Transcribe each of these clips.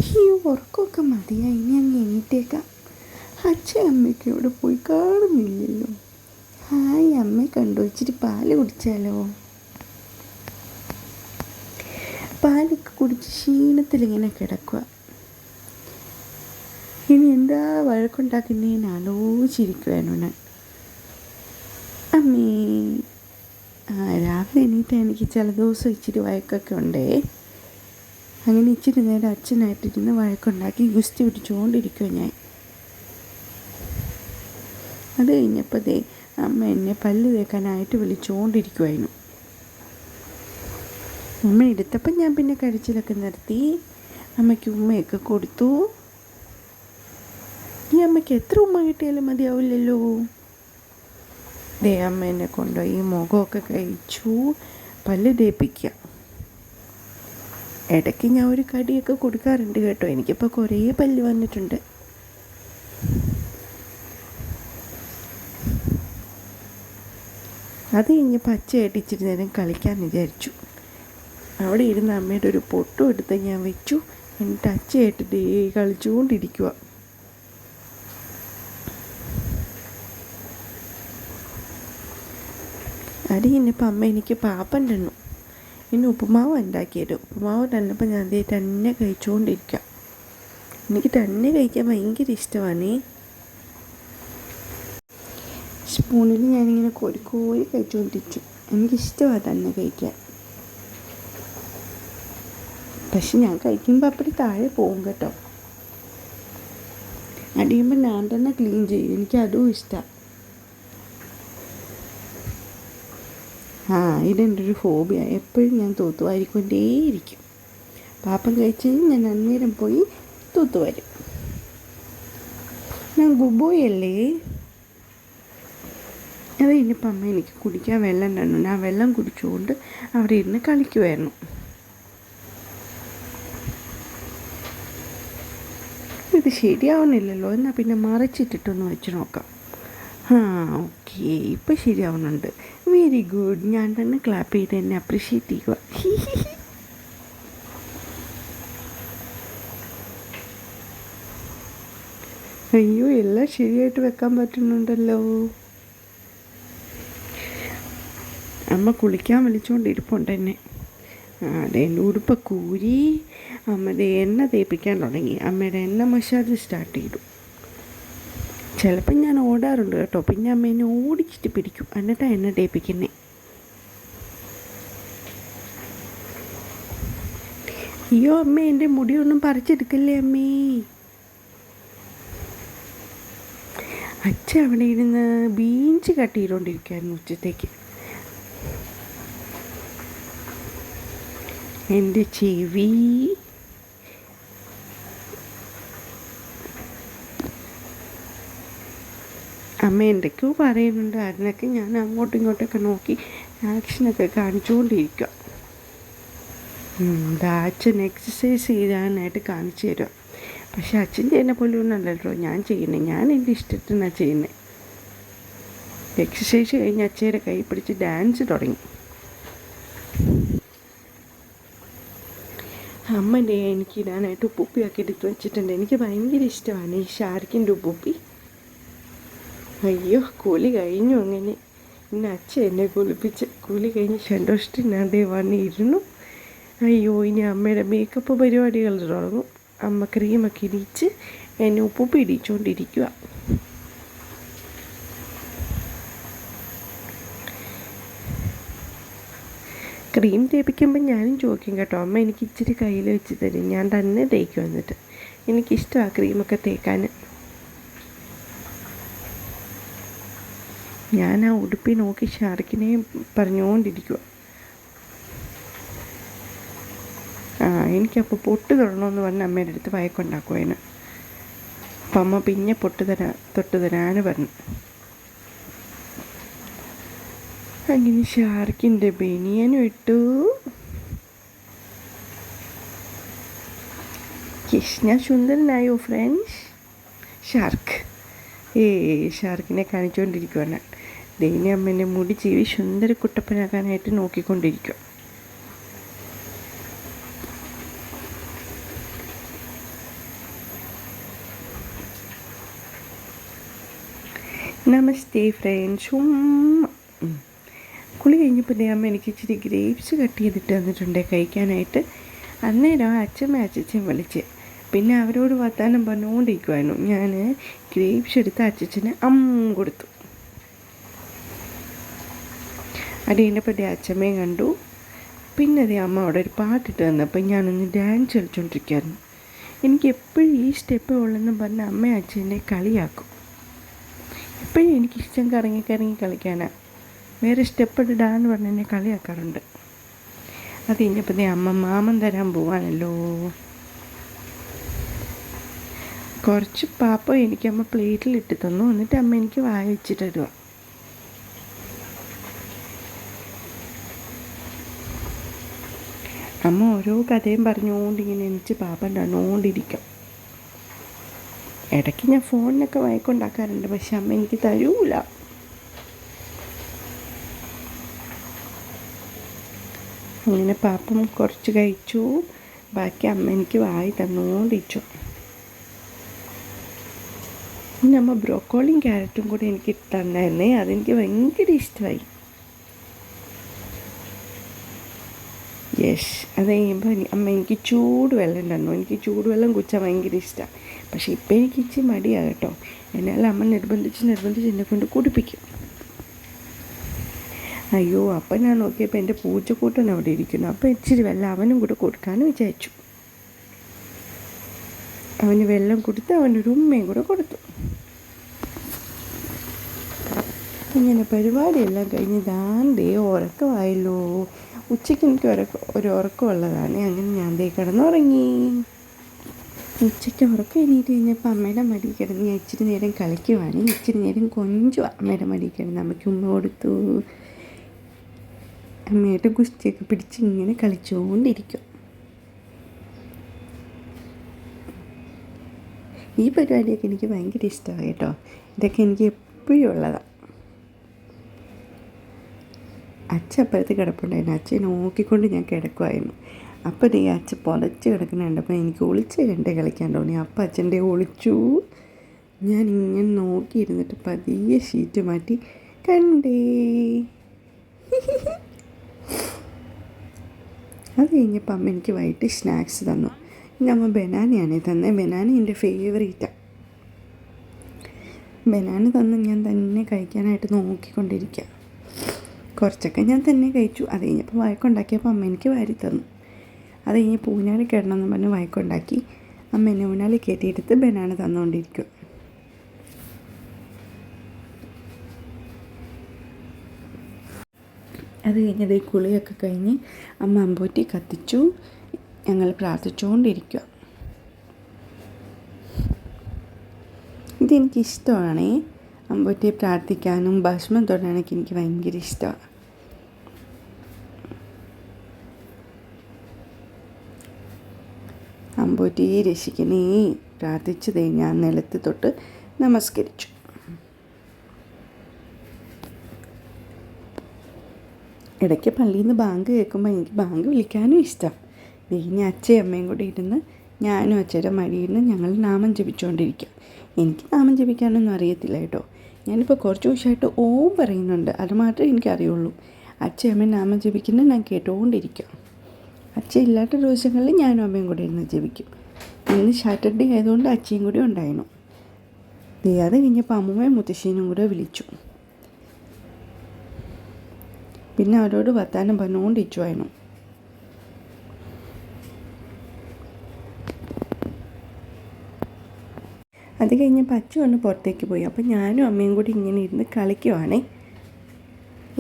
ഈ ഉറക്കമൊക്കെ മതിയായി, ഇനി അങ്ങ് എണീറ്റേക്കാം. അച്ഛൻ അമ്മയ്ക്ക് ഇവിടെ പോയി കാണുന്നില്ലല്ലോ. ഹായ്, അമ്മയെ കണ്ടു. ഇച്ചിരി പാല് കുടിച്ചാലോ? പാലൊക്കെ കുടിച്ച് ക്ഷീണത്തിലിങ്ങനെ കിടക്കുക. ഇനി എന്താ വഴക്കുണ്ടാക്കുന്നതിന് ആലോചിച്ചിരിക്കുവായിരുന്നു ഞാൻ. അമ്മേ, രാവിലെ എണീറ്റ് എനിക്ക് ചില ദിവസം ഇച്ചിരി വഴക്കൊക്കെ ഉണ്ടേ. അങ്ങനെ ഇച്ചിരി നേരം അച്ഛനായിട്ടിരുന്ന് വഴക്കുണ്ടാക്കി ഗുസ്തി പിടിച്ചുകൊണ്ടിരിക്കുക ഞാൻ. അത് കഴിഞ്ഞപ്പോൾ അമ്മ എന്നെ പല്ല് തേക്കാനായിട്ട് വിളിച്ചുകൊണ്ടിരിക്കുമായിരുന്നു. അമ്മ എടുത്തപ്പം ഞാൻ പിന്നെ കരച്ചിലൊക്കെ നിർത്തി അമ്മയ്ക്ക് ഉമ്മയൊക്കെ കൊടുത്തു. ഈ അമ്മയ്ക്ക് എത്ര ഉമ്മ കിട്ടിയാലും മതിയാവില്ലല്ലോ. അമ്മ എന്നെ കൊണ്ടുപോയി മുഖമൊക്കെ കഴിച്ചു പല്ല് തേപ്പിക്കുക. ഇടയ്ക്ക് ഞാൻ ഒരു കടിയൊക്കെ കൊടുക്കാറുണ്ട് കേട്ടോ. എനിക്കിപ്പോൾ കുറേ പല്ല് വന്നിട്ടുണ്ട്. അത് കഴിഞ്ഞപ്പോൾ അച്ഛയായിട്ട് ഇച്ചിരി നേരം കളിക്കാൻ വിചാരിച്ചു. അവിടെ ഇരുന്ന് അമ്മയുടെ ഒരു പൊട്ടും എടുത്ത് ഞാൻ വെച്ചു. എന്നിട്ട് അച്ഛയായിട്ട് കളിച്ചുകൊണ്ടിരിക്കുക. അത് കഴിഞ്ഞപ്പോൾ അമ്മ എനിക്ക് പാപ്പം തന്നു. ഇനി ഉപ്പുമാവ് ഉണ്ടാക്കിയത്. ഉപ്പുമാവ് തന്നപ്പോൾ ഞാൻ തന്നെ കഴിച്ചുകൊണ്ടിരിക്കുക. എനിക്ക് തന്നെ കഴിക്കാൻ ഭയങ്കര ഇഷ്ടമാണ്. സ്പൂണിൽ ഞാനിങ്ങനെ കോരി കഴിച്ചുകൊണ്ടിരിച്ചു. എനിക്കിഷ്ടമാണ് തന്നെ കഴിക്കാൻ. പക്ഷെ ഞാൻ കഴിക്കുമ്പോൾ അപ്പടി താഴെ പോകും കേട്ടോ. അടിയുമ്പോൾ ഞാൻ തന്നെ ക്ലീൻ ചെയ്യും. എനിക്കതും ഇഷ്ടമാണ്. ഇതെൻ്റെ ഒരു ഹോബിയാണ്. എപ്പോഴും ഞാൻ തൂത്തുവാരിക്കൊണ്ടേയിരിക്കും. പാപ്പം കഴിച്ച് ഞാൻ അന്നേരം പോയി തൂത്തുവാരും. ഞാൻ ഗുബോയല്ലേ. അത് കഴിഞ്ഞപ്പോൾ അമ്മ എനിക്ക് കുടിക്കാൻ വെള്ളം തന്നു. ഞാൻ വെള്ളം കുടിച്ചുകൊണ്ട് അവിടെ ഇരുന്ന് കളിക്കുമായിരുന്നു. ഇത് ശരിയാവുന്നില്ലല്ലോ, എന്നാൽ പിന്നെ മറിച്ചിട്ടിട്ടൊന്ന് വെച്ച് നോക്കാം. ഓക്കെ, ഇപ്പം ശരിയാവുന്നുണ്ട്. Very good. ഞാൻ തന്നെ ക്ലാപ്പ് ചെയ്ത് എന്നെ അപ്രീഷിയേറ്റ് ചെയ്യുക. അയ്യോ, എല്ലാം ശരിയായിട്ട് വെക്കാൻ പറ്റുന്നുണ്ടല്ലോ. അമ്മ കുളിക്കാൻ വിളിച്ചുകൊണ്ടിരിപ്പുണ്ട് എന്നെ. എൻ്റെ ഉടുപ്പൊക്കെ ഊരി അമ്മയുടെ എണ്ണ തേപ്പിക്കാൻ തുടങ്ങി. അമ്മയുടെ എണ്ണ മസാജ് സ്റ്റാർട്ട് ചെയ്തു. ചിലപ്പം ഞാൻ ഓടാറുണ്ട് കേട്ടോ. പിന്നെ അമ്മ എന്നെ ഓടിച്ചിട്ട് പിടിക്കും. എന്നിട്ടാണ് എണ്ണ തേപ്പിക്കുന്നേ. അയ്യോ അമ്മ, എൻ്റെ മുടിയൊന്നും പറിച്ചെടുക്കല്ലേ അമ്മേ. അച്ഛൻ അവിടെ ഇരുന്ന് ബീഞ്ച് കട്ട് ചെയ്തുകൊണ്ടിരിക്കുകയായിരുന്നു ഉച്ചത്തേക്ക്. എൻ്റെ ചെവി അമ്മ എന്തൊക്കെയോ പറയുന്നുണ്ട്. അതിനൊക്കെ ഞാൻ അങ്ങോട്ടും ഇങ്ങോട്ടൊക്കെ നോക്കി ആക്ഷനൊക്കെ കാണിച്ചുകൊണ്ടിരിക്കുക. അച്ഛൻ എക്സസൈസ് ചെയ്യാനായിട്ട് കാണിച്ചു തരുക. പക്ഷെ അച്ഛൻ ചെയ്യുന്ന പോലെ ഒന്നല്ലല്ലോ ഞാൻ ചെയ്യുന്നത്. ഞാൻ എൻ്റെ ഇഷ്ടത്തിനാണ് ചെയ്യുന്നത്. എക്സസൈസ് കഴിഞ്ഞ് അച്ഛയുടെ കൈ പിടിച്ച് ഡാൻസ് തുടങ്ങി. അമ്മ എനിക്ക് ഇടാനായിട്ട് ഉപ്പുപ്പിയൊക്കെ എടുത്ത് വെച്ചിട്ടുണ്ട്. എനിക്ക് ഭയങ്കര ഇഷ്ടമാണ് ഈ ഷാർക്കിൻ്റെ ഉപ്പുപ്പി. അയ്യോ, കുളി കഴിഞ്ഞു. അങ്ങനെ ഇന്ന് അച്ഛൻ എന്നെ കുളിപ്പിച്ച് കുളി കഴിഞ്ഞ് സന്തോഷത്തിനാണ്ടേ വന്നിരുന്നു. അയ്യോ, ഇനി അമ്മയുടെ മേക്കപ്പ് പരിപാടികൾ തുടങ്ങും. അമ്മ ക്രീമൊക്കെ ഇടിച്ച് എന്നെ ഉപ്പുപ്പി ഇടിച്ചുകൊണ്ടിരിക്കുക. ക്രീം തേപ്പിക്കുമ്പോൾ ഞാനും ചോദിക്കും കേട്ടോ. അമ്മ എനിക്ക് ഇച്ചിരി കയ്യിൽ വെച്ച് തരും. ഞാൻ തന്നെ തേക്കും. എന്നിട്ട് എനിക്കിഷ്ടമാണ് ക്രീമൊക്കെ തേക്കാൻ. ഞാൻ ആ ഉടുപ്പി നോക്കി ഷാർക്കിനെ പറഞ്ഞുകൊണ്ടിരിക്കുക. എനിക്കപ്പോൾ പൊട്ട് തൊടണമെന്ന് പറഞ്ഞ് അമ്മയുടെ അടുത്ത് വഴക്കുണ്ടാക്കുവായിരുന്നു. അപ്പം അമ്മ പിന്നെ തൊട്ട് തരാന്ന് പറഞ്ഞു. അങ്ങനെ ഷാർക്കിൻ്റെ ബനിയനും ഇട്ടു. ഞാൻ സുന്ദരനായോ ഫ്രണ്ട്സ്? ഷാർക്ക് ഷാർക്കിനെ കാണിച്ചുകൊണ്ടിരിക്കുകയാണ്. ദൈനി അമ്മേൻ്റെ മുടി ചീവി സുന്ദര കുട്ടപ്പനാക്കാനായിട്ട് നോക്കിക്കൊണ്ടിരിക്കുക. നമസ്തേ ഫ്രണ്ട്സ്. കുളി കഴിഞ്ഞപ്പോൾ അമ്മ എനിക്ക് ഇച്ചിരി ഗ്രേപ്സ് കട്ട് ചെയ്തിട്ട് തന്നിട്ടുണ്ട് കഴിക്കാനായിട്ട്. അന്നേരം അച്ഛച്ചൻ വിളിച്ച് പിന്നെ അവരോട് വർത്താനം പറഞ്ഞുകൊണ്ടിരിക്കുമായിരുന്നു. ഞാൻ ഗ്രേപ്സ് എടുത്ത് അച്ഛന് കൊടുത്തു. അത് കഴിഞ്ഞപ്പോൾ അച്ഛമ്മയും കണ്ടു. പിന്നെ അമ്മ അവിടെ ഒരു പാട്ടിട്ട് തന്നപ്പോൾ ഞാനൊന്ന് ഡാൻസ് കളിച്ചുകൊണ്ടിരിക്കുകയായിരുന്നു. എനിക്ക് എപ്പോഴും ഈ സ്റ്റെപ്പ് ഉള്ളെന്ന് പറഞ്ഞ് അമ്മയും അച്ഛനെ കളിയാക്കും. എപ്പോഴും എനിക്കിഷ്ടം കറങ്ങി കളിക്കാനാണ്. വേറെ സ്റ്റെപ്പ് ഇടാന്ന് പറഞ്ഞ് എന്നെ കളിയാക്കാറുണ്ട്. അത് കഴിഞ്ഞപ്പോൾ അമ്മ മാമൻ തരാൻ പോവാണല്ലോ. കുറച്ച് പാപ്പ എനിക്ക് അമ്മ പ്ലേറ്റിലിട്ട് തന്നു. എന്നിട്ട് അമ്മ എനിക്ക് വായ വെച്ചിട്ട് തരുക. അമ്മ ഓരോ കഥയും പറഞ്ഞുകൊണ്ടിങ്ങനെ എനിക്ക് പാപ്പ തന്നുകൊണ്ടിരിക്കും. ഇടയ്ക്ക് ഞാൻ ഫോണിനൊക്കെ വഴക്കുണ്ടാക്കാറുണ്ട്, പക്ഷെ അമ്മ എനിക്ക് തരൂല. അങ്ങനെ പാപ്പം കുറച്ച് കഴിച്ചു. ബാക്കി അമ്മ എനിക്ക് വായി തന്നുകൊണ്ടിരിച്ചു. പിന്നെ അമ്മ ബ്രോക്കോളിയും ക്യാരറ്റും കൂടി എനിക്ക് തന്നായിരുന്നേ. അതെനിക്ക് ഭയങ്കര ഇഷ്ടമായി. യെസ്. അത് കഴിയുമ്പോൾ അമ്മ എനിക്ക് ചൂടുവെള്ളം തന്നു. എനിക്ക് ചൂടുവെള്ളം കുടിച്ചാൽ ഭയങ്കര ഇഷ്ടമാണ്. പക്ഷേ ഇപ്പം എനിക്ക് ഇച്ചിരി മടിയാണ് കേട്ടോ. എന്നാൽ അമ്മ നിർബന്ധിച്ച് എന്നെ കൊണ്ട് കുടിപ്പിക്കും. അയ്യോ, അപ്പം ഞാൻ നോക്കിയപ്പോൾ എൻ്റെ പൂച്ചക്കൂട്ടൻ അവിടെ ഇരിക്കുന്നു. അപ്പോൾ ഇച്ചിരി വെള്ളം അവനും കൂടെ കൊടുക്കാമെന്ന് വിചാരിച്ചു. അവന് വെള്ളം കൊടുത്ത് അവനൊരു ഉമ്മയും കൂടെ കൊടുത്തു. ഇങ്ങനെ പരിപാടിയെല്ലാം കഴിഞ്ഞ് ദാണ്ടേ ഉറക്കമായല്ലോ. ഉച്ചയ്ക്ക് എനിക്ക് ഒരു ഉറക്കമുള്ളതാണ്. അങ്ങനെ ഞാൻ കിടന്നുറങ്ങി. ഉച്ചയ്ക്ക് ഉറക്കം എണീറ്റ് കഴിഞ്ഞപ്പോൾ അമ്മയുടെ മടി കിടന്ന് ഞാൻ ഇച്ചിരി നേരം കളിക്കുവാണ്. ഇച്ചിരി നേരം കൊഞ്ചും അമ്മയുടെ മടി കിടന്ന് അമ്മയ്ക്ക് ഉമ്മ കൊടുത്തു. അമ്മയുടെ ഗുസ്തിയൊക്കെ പിടിച്ച് ഇങ്ങനെ കളിച്ചുകൊണ്ടിരിക്കും. ഈ പരിപാടിയൊക്കെ എനിക്ക് ഭയങ്കര ഇഷ്ടമാണ് കേട്ടോ. ഇതൊക്കെ എനിക്ക് എപ്പോഴും ഉള്ളതാണ്. അച്ഛൻ അപ്പുറത്ത് കിടപ്പുണ്ടായിരുന്നു. അച്ഛനെ നോക്കിക്കൊണ്ട് ഞാൻ കിടക്കുമായിരുന്നു. അപ്പോൾ അച്ഛൻ പൊതച്ച് കിടക്കുന്ന കണ്ടപ്പോൾ എനിക്ക് ഒളിച്ച് കളിക്കാൻ തോന്നി. അപ്പം അച്ഛൻ്റെ ഒളിച്ചു. ഞാൻ ഇങ്ങനെ നോക്കിയിരുന്നിട്ട് പതിയെ ഷീറ്റ് മാറ്റി കണ്ടേ. അത് കഴിഞ്ഞപ്പോൾ അമ്മ എനിക്ക് വൈകിട്ട് സ്നാക്സ് തന്നു. അമ്മ ബനാനയാണ് തന്നത്. ബനാന എൻ്റെ ഫേവറേറ്റാണ്. ബനാന തന്ന് ഞാൻ തന്നെ കഴിക്കാനായിട്ട് നോക്കിക്കൊണ്ടിരിക്കുക. കുറച്ചൊക്കെ ഞാൻ തന്നെ കഴിച്ചു. അത് കഴിഞ്ഞപ്പോൾ വഴക്കുണ്ടാക്കിയപ്പോൾ അമ്മ എനിക്ക് വാരി തന്നു. അത് കഴിഞ്ഞപ്പോൾ ഊഞ്ഞാലി കിടണമെന്ന് പറഞ്ഞ് വഴക്കുണ്ടാക്കി അമ്മ എന്നെ ഊഞ്ഞാലി കയറ്റിയെടുത്ത് ബനാന തന്നുകൊണ്ടിരിക്കും. അത് കഴിഞ്ഞത് കുളിയൊക്കെ കഴിഞ്ഞ് അമ്മ അമ്പൂറ്റി കത്തിച്ചു. ഞങ്ങൾ പ്രാർത്ഥിച്ചുകൊണ്ടിരിക്കുക. ഇതെനിക്കിഷ്ടമാണ്. അമ്പൂറ്റിയെ പ്രാർത്ഥിക്കാനും ഭസ്മം തൊടാനൊക്കെ എനിക്ക് ഭയങ്കര ഇഷ്ടമാണ്. അമ്പൂറ്റിയെ രക്ഷിക്കണേ പ്രാർത്ഥിച്ചതേ ഞാൻ നിലത്ത് തൊട്ട് നമസ്കരിച്ചു. ഇടയ്ക്ക് പള്ളിയിൽ നിന്ന് ബാങ്ക് കേൾക്കുമ്പോൾ എനിക്ക് ബാങ്ക് വിളിക്കാനും ഇഷ്ടമാണ്. ഇനി അച്ഛയും അമ്മയും കൂടി ഇരുന്ന് ഞാനും അച്ഛയുടെ മടിയിരുന്ന് ഞങ്ങൾ നാമം ജപിച്ചുകൊണ്ടിരിക്കുക. എനിക്ക് നാമം ജപിക്കാനൊന്നും അറിയത്തില്ല കേട്ടോ. ഞാനിപ്പോൾ കുറച്ച് ദിവസമായിട്ട് ഓം പറയുന്നുണ്ട്, അത് മാത്രമേ എനിക്കറിയുള്ളൂ. അച്ഛയും അമ്മയും നാമം ജപിക്കുന്നത് ഞാൻ കേട്ടുകൊണ്ടിരിക്കുക. അച്ഛൻ ഇല്ലാത്ത ദിവസങ്ങളിൽ ഞാനും അമ്മയും കൂടി ഇരുന്ന് ജപിക്കും. ഇന്ന് സാറ്റർഡേ ആയതുകൊണ്ട് അച്ഛയും കൂടി ഉണ്ടായിരുന്നു. അത് കഴിഞ്ഞപ്പോൾ അമ്മൂമ്മയും മുത്തശ്ശീനും കൂടെ വിളിച്ചു. പിന്നെ അവരോട് വർത്താനം പറഞ്ഞുകൊണ്ടിരിക്കുമായിരുന്നു. അത് കഴിഞ്ഞപ്പോൾ അച്ഛൻ ഒന്ന് പുറത്തേക്ക് പോയി. അപ്പോൾ ഞാനും അമ്മയും കൂടി ഇങ്ങനെ ഇരുന്ന് കളിക്കുവാണേ.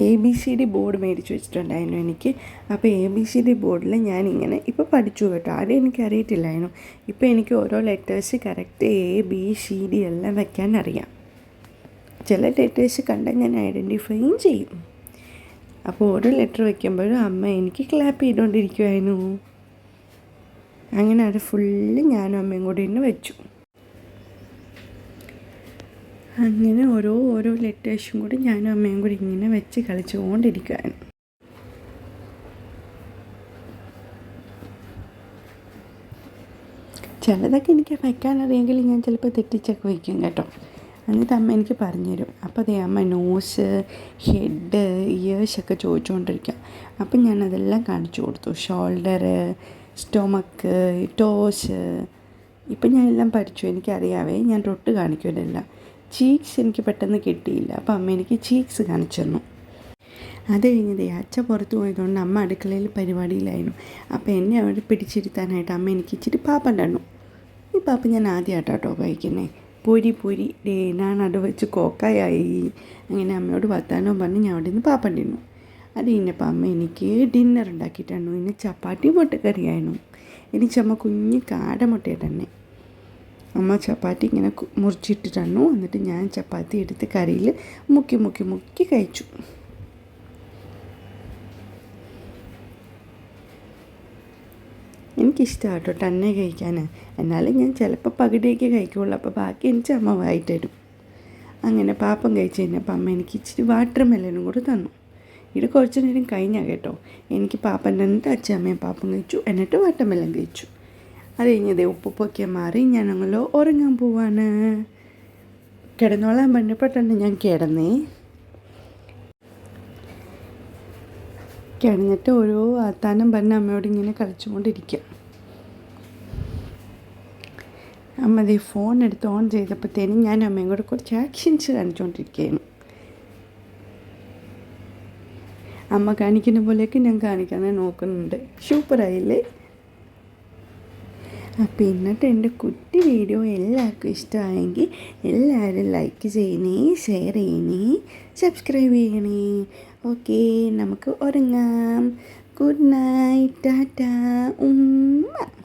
ABCD ബോർഡ് മേടിച്ച് വെച്ചിട്ടുണ്ടായിരുന്നു എനിക്ക്. അപ്പോൾ ABCD ബോർഡിൽ ഞാനിങ്ങനെ ഇപ്പോൾ പഠിച്ചു കേട്ടോ. ആദ്യം എനിക്കറിയത്തില്ലായിരുന്നു. ഇപ്പോൾ എനിക്ക് ഓരോ ലെറ്റേഴ്സ് കറക്റ്റ് ABCD എല്ലാം വയ്ക്കാൻ അറിയാം. ചില ലെറ്റേഴ്സ് കണ്ടാൽ ഞാൻ ഐഡൻറ്റിഫൈയും ചെയ്യും. അപ്പോൾ ഓരോ ലെറ്റർ വയ്ക്കുമ്പോഴും അമ്മ എനിക്ക് ക്ലാപ്പ് ചെയ്തുകൊണ്ടിരിക്കുമായിരുന്നു. അങ്ങനെ അത് ഫുള്ള് ഞാനും അമ്മയും കൂടി ഇന്ന് വെച്ചു. അങ്ങനെ ഓരോ ലെറ്റേഴ്സും കൂടി ഞാനും അമ്മയും കൂടി ഇങ്ങനെ വെച്ച് കളിച്ചുകൊണ്ടിരിക്കുകയാണ്. ചിലതൊക്കെ എനിക്ക് വയ്ക്കാനറിയെങ്കിൽ ഞാൻ ചിലപ്പോൾ തെറ്റിച്ചൊക്കെ വയ്ക്കും കേട്ടോ. എന്നിട്ട് അമ്മ എനിക്ക് പറഞ്ഞുതരും. അപ്പോൾ അതേ അമ്മ നോസ്, ഹെഡ്, ഇയേഴ്സൊക്കെ ചോദിച്ചുകൊണ്ടിരിക്കുക. അപ്പം ഞാനതെല്ലാം കാണിച്ചു കൊടുത്തു. Shoulder, stomach, toss. ഇപ്പം ഞാനെല്ലാം പഠിച്ചു, എനിക്കറിയാവേ. ഞാൻ തൊട്ട് കാണിക്കുമല്ലോ. ചീക്സ് എനിക്ക് പെട്ടെന്ന് കിട്ടിയില്ല. അപ്പം അമ്മ എനിക്ക് ചീക്സ് കാണിച്ചു തന്നു. അത് കഴിഞ്ഞതേ അച്ഛൻ പുറത്ത് പോയതുകൊണ്ട് അമ്മ അടുക്കളയിൽ പരിപാടിയിലായിരുന്നു. അപ്പോൾ എന്നെ അവിടെ പിടിച്ചിരുത്താനായിട്ട് അമ്മ എനിക്ക് ഇച്ചിരി പാപ്പം തന്നു. ഈ പാപ്പം ഞാൻ ആദ്യമായിട്ടാട്ടോ കഴിക്കുന്നത്. പൊരി ഞാൻ അവിടെ വെച്ച് കോക്കായായി. അങ്ങനെ അമ്മയോട് വർത്താനവും പറഞ്ഞ് ഞാൻ അവിടെ നിന്ന് പാപ്പം തിന്നു. അത് കഴിഞ്ഞപ്പോൾ അമ്മ എനിക്ക് ഡിന്നർ ഉണ്ടാക്കി തന്നു. പിന്നെ ചപ്പാത്തി മുട്ടക്കറിയായിരുന്നു. എനിക്ക് അമ്മ കുഞ്ഞ് കാടമുട്ടയെ തന്നെ അമ്മ ചപ്പാത്തി ഇങ്ങനെ മുറിച്ചിട്ട് തന്നു. എന്നിട്ട് ഞാൻ ചപ്പാത്തി എടുത്ത് കറിയിൽ മുക്കി കഴിച്ചു. എനിക്കിഷ്ടമാണ് കേട്ടോ തന്നെ കഴിക്കാൻ. എന്നാലും ഞാൻ ചിലപ്പോൾ പകുതിയൊക്കെ കഴിക്കുള്ളൂ. അപ്പോൾ ബാക്കി എനിക്ക് അമ്മ വായിട്ട് തരും. അങ്ങനെ പാപ്പം കഴിച്ച് കഴിഞ്ഞപ്പോൾ അമ്മ എനിക്ക് ഇച്ചിരി വാട്ടർ മെലനും കൂടെ തന്നു. ഇത് കുറച്ച് നേരം കഴിഞ്ഞാൽ കേട്ടോ എനിക്ക് പാപ്പം തന്നിട്ട് അച്ഛമ്മയും പാപ്പം കഴിച്ചു. എന്നിട്ട് വാട്ടർ മെലൻ കഴിച്ചു. അത് കഴിഞ്ഞതേ ഉപ്പൊക്കെ മാറി ഞാൻ ഞങ്ങൾ ഉറങ്ങാൻ പോവാണ്. കിടന്നോളാൻ പറഞ്ഞപ്പോൾ തന്നെ ഞാൻ കിടന്നിട്ട് ഓരോ വർത്താനം പറഞ്ഞ് അമ്മയോട് ഇങ്ങനെ കളിച്ചുകൊണ്ടിരിക്കുക. അമ്മ അതേ ഫോൺ എടുത്ത് ഓൺ ചെയ്തപ്പോഴത്തേനും ഞാൻ അമ്മയും കൂടെ കുറച്ച് ആക്ഷൻസ് കാണിച്ചുകൊണ്ടിരിക്കുകയാണ്. അമ്മ കാണിക്കുന്ന പോലെയൊക്കെ ഞാൻ കാണിക്കാൻ നോക്കുന്നുണ്ട്. സൂപ്പറായില്ലേ? അപ്പോൾ ഇന്നത്തെ എൻ്റെ കുട്ടി വീഡിയോ എല്ലാവർക്കും ഇഷ്ടമായെങ്കിൽ എല്ലാവരും ലൈക്ക് ചെയ്യണേ, ഷെയർ ചെയ്യണേ, സബ്സ്ക്രൈബ് ചെയ്യണേ. ഓക്കെ, നമുക്ക് ഉറങ്ങാം. ഗുഡ് നൈറ്റ്, ടാറ്റാ, ഉമ്മ.